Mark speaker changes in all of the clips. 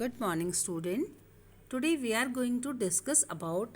Speaker 1: Good morning, student. Today we are going to discuss about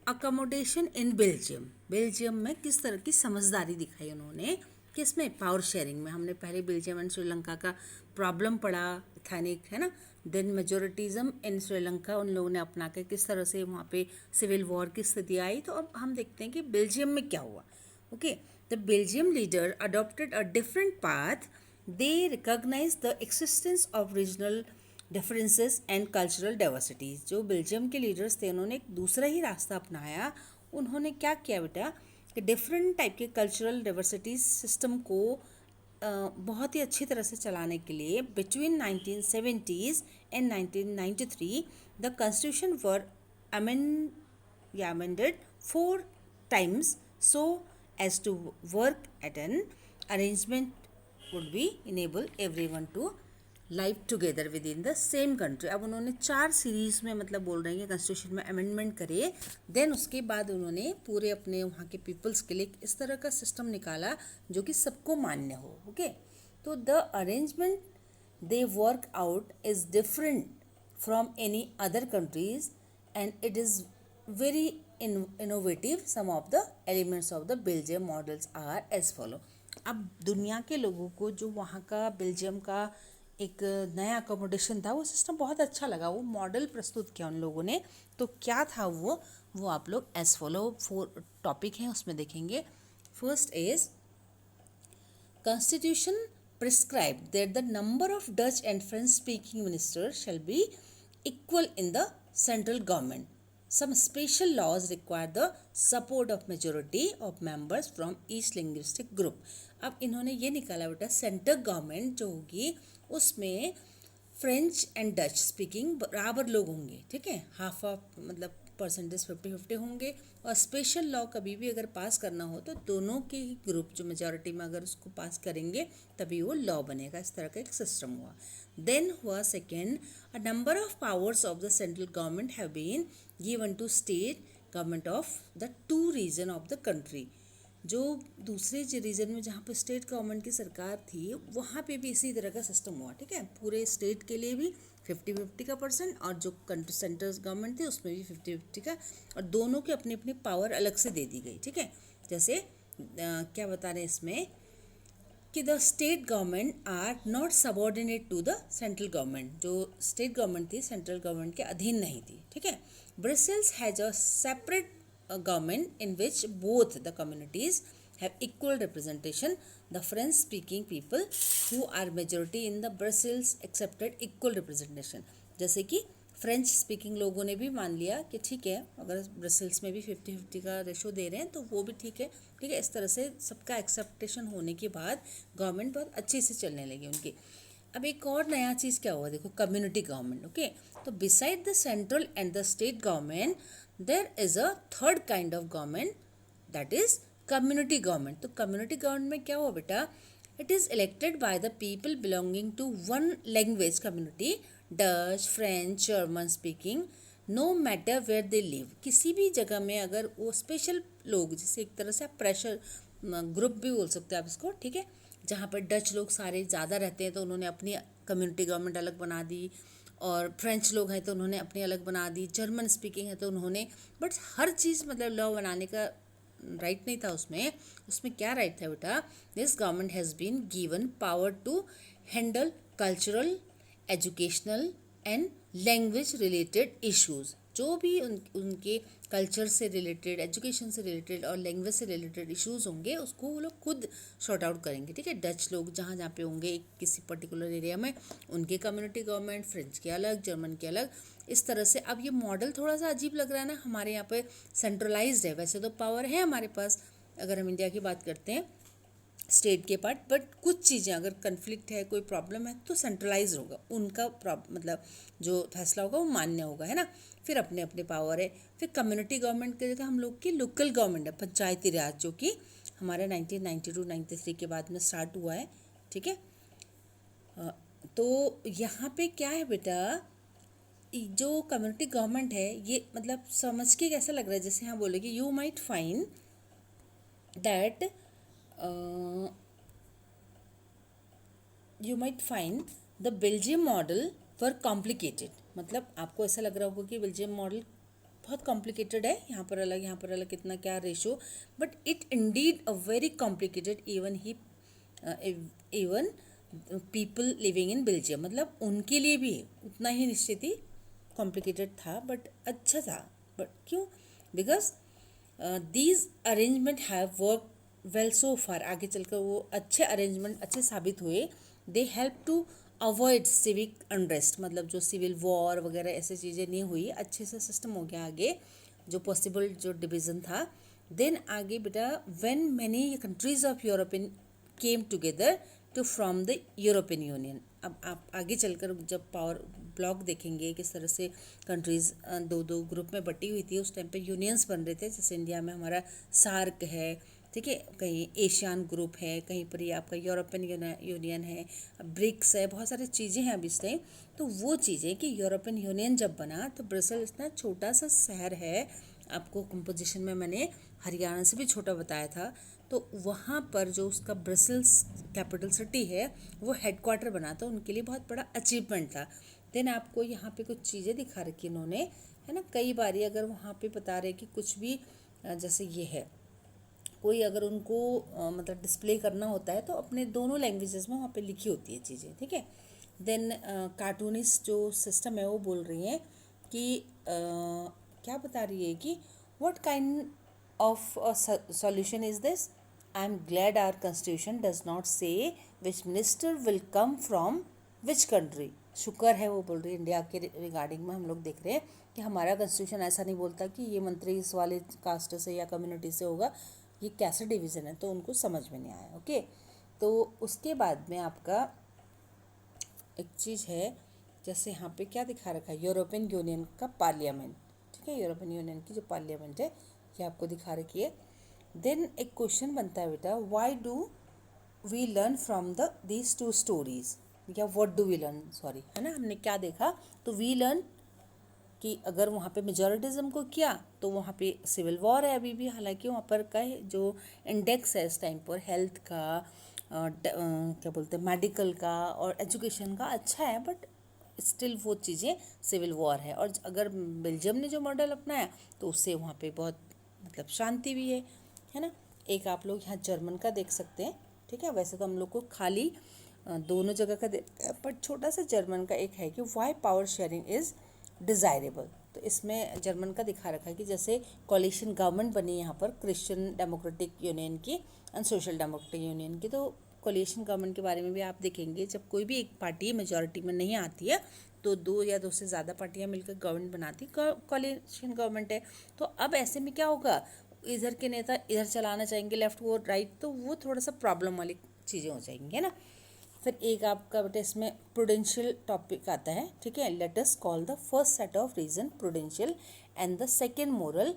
Speaker 1: accommodation in Belgium. Belgium में किस तरह की समझदारी दिखाई उन्होंने, किसमें पावर शेयरिंग में. हमने पहले बेल्जियम एंड श्रीलंका का प्रॉब्लम पढ़ा, एथनिक है ना. देन मेजोरिटिज्म इन श्रीलंका उन लोगों ने अपना के किस तरह से वहाँ पे सिविल वॉर की स्थिति आई. तो अब हम देखते हैं कि बेल्जियम में क्या हुआ. Okay, the Belgium leader adopted a different path. They recognise the existence of regional differences and cultural diversities. जो बेल्जियम के लीडर्स थे उन्होंने एक दूसरा ही रास्ता अपनाया. उन्होंने क्या किया बेटा कि डिफरेंट टाइप के कल्चरल डाइवर्सिटीज सिस्टम को बहुत ही अच्छी तरह से चलाने के लिए between 1970s and 1993 the constitution were amended 4 times so as to work at an arrangement would be enable everyone to live together with in the same country. अब उन्होंने 4 सीरीज़ में मतलब बोल रहे हैं कि कॉन्स्टिट्यूशन में अमेंडमेंट करे. देन उसके बाद उन्होंने पूरे अपने वहाँ के पीपल्स के लिए इस तरह का सिस्टम निकाला जो कि सबको मान्य हो. ओके, तो the arrangement they work out is different from any other countries and it is very innovative. Some of the elements of the Belgium models are as follow. अब दुनिया के लोगों को जो वहाँ का बेल्जियम का एक नया अकोमोडेशन था वो सिस्टम बहुत अच्छा लगा. वो मॉडल प्रस्तुत किया उन लोगों ने. तो क्या था वो आप लोग एज फॉलो 4 टॉपिक हैं उसमें देखेंगे. First is constitution prescribe that the number of Dutch and French speaking ministers shall be equal in the central government. Some special laws require the support of majority of members from each linguistic group. अब इन्होंने ये निकाला बेटा central government जो होगी उसमें French and Dutch speaking बराबर लोग होंगे. ठीक है, हाफ ऑफ मतलब परसेंटेज 50-50 होंगे. और स्पेशल लॉ कभी भी अगर पास करना हो तो दोनों के ही ग्रुप जो मेजॉरिटी में अगर उसको पास करेंगे तभी वो लॉ बनेगा. इस तरह का एक सिस्टम हुआ. देन हुआ second, a number of powers of the central government have been given to state government of the 2 region of the country. जो दूसरे रीजन में जहाँ पर स्टेट गवर्नमेंट की सरकार थी वहाँ पे भी इसी तरह का सिस्टम हुआ. ठीक है, पूरे स्टेट के लिए भी 50-50 का परसेंट और जो सेंट्रल गवर्नमेंट थी उसमें भी 50-50 का. और दोनों की अपनी अपनी पावर अलग से दे दी गई. ठीक है, जैसे क्या बता रहे हैं इसमें कि the state government are not subordinate to the central government. जो स्टेट गवर्नमेंट थी सेंट्रल गवर्नमेंट के अधीन नहीं थी. ठीक है, Brussels has a separate government in which both the communities have equal representation. The French speaking people who are majority in the Brussels accepted equal representation. जैसे कि फ्रेंच स्पीकिंग लोगों ने भी मान लिया कि ठीक है अगर ब्रसेल्स में भी 50-50 का रेशो दे रहे हैं तो वो भी ठीक है. ठीक है, इस तरह से सबका एक्सेप्टेशन होने के बाद गवर्नमेंट बहुत अच्छे से चलने लगी उनकी. अब एक और नया चीज़ क्या हुआ देखो, कम्युनिटी गवर्नमेंट. ओके, तो beside the central and the state government there is a third kind of government that is community government. तो कम्युनिटी गवर्नमेंट में क्या हुआ बेटा, it is elected by the people belonging to one language community, Dutch, French, German speaking, no matter where they live. किसी भी जगह में अगर वो स्पेशल लोग, जैसे एक तरह से आप प्रेशर ग्रुप भी बोल सकते हैं आप इसको. ठीक है, जहाँ पर डच लोग सारे ज़्यादा रहते हैं तो उन्होंने अपनी कम्युनिटी गवर्नमेंट अलग बना दी. और फ्रेंच लोग हैं तो उन्होंने अपनी अलग बना दी. जर्मन स्पीकिंग है तो उन्होंने, बट हर चीज़ मतलब लॉ बनाने का राइट नहीं था उसमें. उसमें क्या राइट था बेटा, this government has been given power to handle cultural, educational and language related issues. जो भी उनके कल्चर से रिलेटेड, एजुकेशन से रिलेटेड और लैंग्वेज से रिलेटेड इश्यूज़ होंगे उसको वो लोग खुद सॉर्ट आउट करेंगे. ठीक है, डच लोग जहाँ जहाँ पे होंगे किसी पर्टिकुलर एरिया में उनके कम्युनिटी गवर्नमेंट, फ्रेंच के अलग, जर्मन के अलग, इस तरह से. अब ये मॉडल थोड़ा सा अजीब लग रहा है ना, हमारे यहाँ पे सेंट्रलाइज्ड है. वैसे तो पावर है हमारे पास अगर हम इंडिया की बात करते हैं स्टेट के पार्ट, बट कुछ चीज़ें अगर कन्फ्लिक्ट है, कोई प्रॉब्लम है तो सेंट्रलाइज होगा. उनका मतलब जो फैसला होगा वो मान्य होगा, है ना. फिर अपने अपने पावर है. फिर कम्युनिटी गवर्नमेंट की जगह हम लोग की लोकल गवर्नमेंट है, पंचायती राज, जो कि हमारे 1992-93 के बाद में स्टार्ट हुआ है. ठीक है, तो यहाँ पे क्या है बेटा, जो कम्युनिटी गवर्नमेंट है ये मतलब समझ के कैसा लग रहा है, जैसे यहाँ बोले कि you might find that you might find the Belgium model were complicated, मतलब आपको ऐसा लग रहा होगा कि बेल्जियम मॉडल बहुत कॉम्प्लिकेटेड है, यहाँ पर अलग यहाँ पर अलग कितना क्या ratio, but it indeed a very complicated even people living in Belgium, मतलब उनके लिए भी उतना ही निश्चित ही कॉम्प्लिकेटेड था, बट अच्छा था। बट क्यों? Because these arrangement have work well so far, आगे चलकर वो अच्छे अरेंजमेंट अच्छे साबित हुए। They help to avoid civic unrest, मतलब जो सिविल वॉर वगैरह ऐसी चीज़ें नहीं हुई, अच्छे से सिस्टम हो गया आगे, जो पॉसिबल जो डिवीज़न था। देन आगे बेटा, when many countries of European came together to from the European Union, अब आप आगे चलकर जब पावर ब्लॉक देखेंगे किस तरह से कंट्रीज़ दो दो ग्रुप में बटी हुई थी, उस टाइम पे यूनियंस बन रहे थे, जैसे इंडिया में हमारा सार्क है, ठीक है, कहीं एशियन ग्रुप है, कहीं पर ये आपका यूरोपियन यूनियन है, ब्रिक्स है, बहुत सारी चीज़ें हैं अभी इस टाइम। तो वो चीज़ें कि यूरोपियन यूनियन जब बना तो ब्रसेल इतना छोटा सा शहर है, आपको कंपोजिशन में मैंने हरियाणा से भी छोटा बताया था, तो वहाँ पर जो उसका ब्रसेल्स कैपिटल सिटी है वो हेडक्वार्टर बना, तो उनके लिए बहुत बड़ा अचीवमेंट था। देन आपको यहाँ पे कुछ चीज़ें दिखा रखी इन्होंने, है ना, कई बारी अगर वहाँ पे बता रहे कि कुछ भी जैसे ये है, कोई अगर उनको मतलब डिस्प्ले करना होता है तो अपने दोनों लैंग्वेजेस में वहाँ पे लिखी होती है चीज़ें, ठीक है। देन कार्टूनिस्ट जो सिस्टम है वो बोल रही हैं कि क्या बता रही है कि what kind of solution is this, I am glad our constitution does not say which minister will come from which country. शुक्र है वो बोल रही है, इंडिया के रिगार्डिंग में हम लोग देख रहे हैं कि हमारा कॉन्स्टिट्यूशन ऐसा नहीं बोलता कि ये मंत्री इस वाले कास्ट से या कम्युनिटी से होगा, ये कैसे डिवीज़न है, तो उनको समझ में नहीं आया। ओके, तो उसके बाद में आपका एक चीज़ है, जैसे यहाँ पे क्या दिखा रखा है, यूरोपियन यूनियन का पार्लियामेंट, ठीक है, यूरोपियन यूनियन की जो पार्लियामेंट है ये आपको दिखा रखी है। देन एक क्वेश्चन बनता है बेटा, why do we learn from these two stories, या what do we learn, sorry, है ना, हमने क्या देखा, तो वी लर्न कि अगर वहाँ पे मेजॉरिटिज्म को किया तो वहाँ पे सिविल वॉर है अभी भी, हालांकि वहाँ पर का जो इंडेक्स है इस टाइम पर हेल्थ का क्या बोलते हैं मेडिकल का और एजुकेशन का अच्छा है, बट स्टिल वो चीज़ें सिविल वॉर है। और अगर बेल्जियम ने जो मॉडल अपनाया तो उससे वहाँ पे बहुत मतलब शांति भी है ना। एक आप लोग यहाँ जर्मन का देख सकते हैं, ठीक है, वैसे तो हम लोग को खाली दोनों जगह का पर छोटा सा जर्मन का एक है कि why power sharing is desirable. तो इसमें जर्मन का दिखा रखा है कि जैसे कोalition गवर्नमेंट बनी यहाँ पर क्रिश्चियन डेमोक्रेटिक यूनियन की एंड सोशल डेमोक्रेटिक यूनियन की, तो कोalition गवर्नमेंट के बारे में भी आप देखेंगे, जब कोई भी एक पार्टी मेजॉरिटी में नहीं आती है तो दो या दो से ज़्यादा पार्टियाँ मिलकर गवर्नमेंट बनाती, कोalition गवर्नमेंट है। तो अब ऐसे में क्या होगा, इधर के नेता इधर चलाना चाहेंगे लेफ्ट वो राइट, तो वो थोड़ा सा प्रॉब्लम वाली चीज़ें हो जाएंगी, है ना। फिर एक आपका बेटा इसमें प्रूडेंशियल टॉपिक आता है, ठीक है, let us call the first set of reason prudential and the second moral.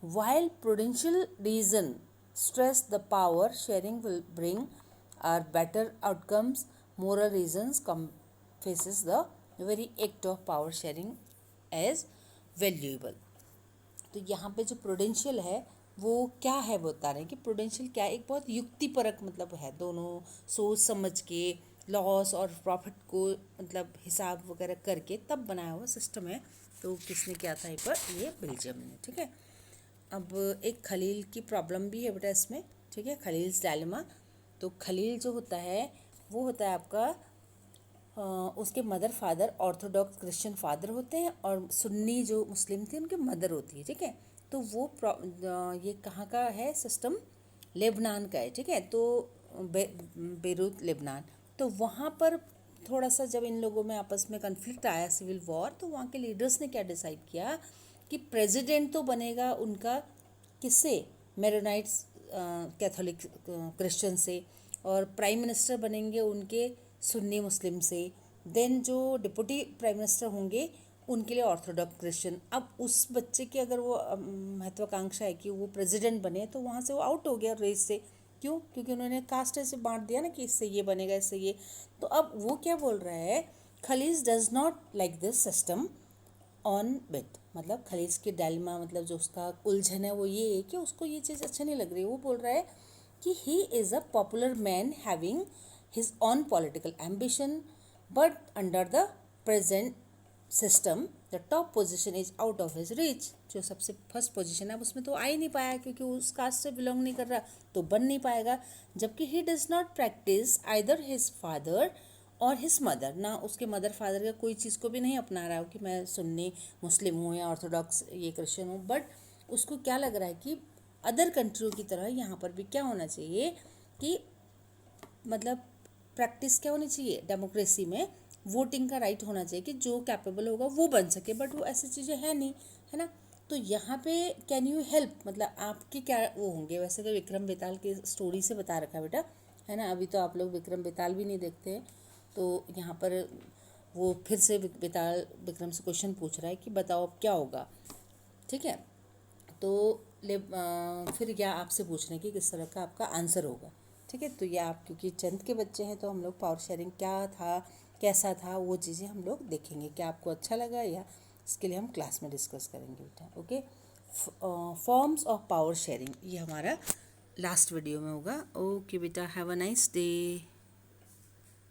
Speaker 1: while prudential reason stress the power sharing will bring our better outcomes, moral reasons confesses the very act of power sharing as valuable। तो यहाँ पे जो prudential है वो क्या है वो बता रहे हैं कि प्रूडेंशियल क्या है, एक बहुत युक्तिपरक मतलब है, दोनों सोच समझ के लॉस और प्रॉफिट को मतलब हिसाब वगैरह करके तब बनाया हुआ सिस्टम है। तो किसने किया था एक बार, ये बेल्जियम ने, ठीक है। अब एक खलील की प्रॉब्लम भी है बेटा इसमें, ठीक है, खलील्स डायलेमा। तो खलील जो होता है वो होता है आपका उसके mother father Orthodox Christian father होते हैं और सुन्नी जो मुस्लिम थे उनके मदर होती है, ठीक है। तो वो ये कहाँ का है सिस्टम, लेबनान का है, ठीक है। तो बेरूत लेबनान, तो वहाँ पर थोड़ा सा जब इन लोगों में आपस में कन्फ्लिक्ट आया सिविल वॉर, तो वहाँ के लीडर्स ने क्या डिसाइड किया कि प्रेसिडेंट तो बनेगा उनका किससे, मेरोनाइट्स कैथोलिक क्रिश्चियन से, और प्राइम मिनिस्टर बनेंगे उनके सुन्नी मुस्लिम से। देन जो डिप्टी प्राइम मिनिस्टर होंगे उनके लिए ऑर्थोडॉक्स क्रिश्चियन। अब उस बच्चे की अगर वो महत्वाकांक्षा है कि वो प्रेसिडेंट बने, तो वहाँ से वो आउट हो गया रेस से। क्यों? क्योंकि उन्होंने कास्ट ऐसे बांट दिया ना कि इससे ये बनेगा इससे ये। तो अब वो क्या बोल रहा है, Khaleej does not like this system on bit, मतलब खलीज की डायलेमा मतलब जो उसका उलझन है वो ये है कि उसको ये चीज़ अच्छा नहीं लग रही। वो बोल रहा है कि he is a popular man having his own political ambition but under the present system, the top position is out of his reach. जो सबसे फर्स्ट पोजीशन है उसमें तो आ ही नहीं पाया क्योंकि उस कास्ट से बिलोंग नहीं कर रहा, तो बन नहीं पाएगा. जबकि he does not practice either his father और हिज मदर, ना उसके मदर फादर का कोई चीज़ को भी नहीं अपना रहा हो कि मैं सुन्नी मुस्लिम हूँ या ऑर्थोडॉक्स ये क्रिश्चियन हूँ, बट उसको क्या लग रहा है कि अदर कंट्रियों की तरह यहाँ पर भी क्या होना चाहिए कि मतलब प्रैक्टिस क्या होनी चाहिए, डेमोक्रेसी में वोटिंग का राइट होना चाहिए कि जो कैपेबल होगा वो बन सके, बट वो ऐसी चीज़ें है नहीं, है ना. तो यहाँ पे कैन यू हेल्प, मतलब आपके क्या वो होंगे. वैसे तो विक्रम बेताल की स्टोरी से बता रखा है बेटा, है ना. अभी तो आप लोग विक्रम बेताल भी नहीं देखते हैं, तो यहाँ पर वो फिर से बेताल विक्रम से क्वेश्चन पूछ रहा है कि बताओ अब क्या होगा. ठीक है, तो फिर या आपसे पूछ रहे हैं कि किस तरह का आपका आंसर होगा. ठीक है, तो ये आप क्योंकि 10th के बच्चे हैं तो हम लोग पावर शेयरिंग क्या था, कैसा था, वो चीज़ें हम लोग देखेंगे. क्या आपको अच्छा लगा या इसके लिए हम क्लास में डिस्कस करेंगे बेटा. Okay, forms of power sharing ये हमारा लास्ट वीडियो में होगा. ओके बेटा, हैव अ नाइस डे.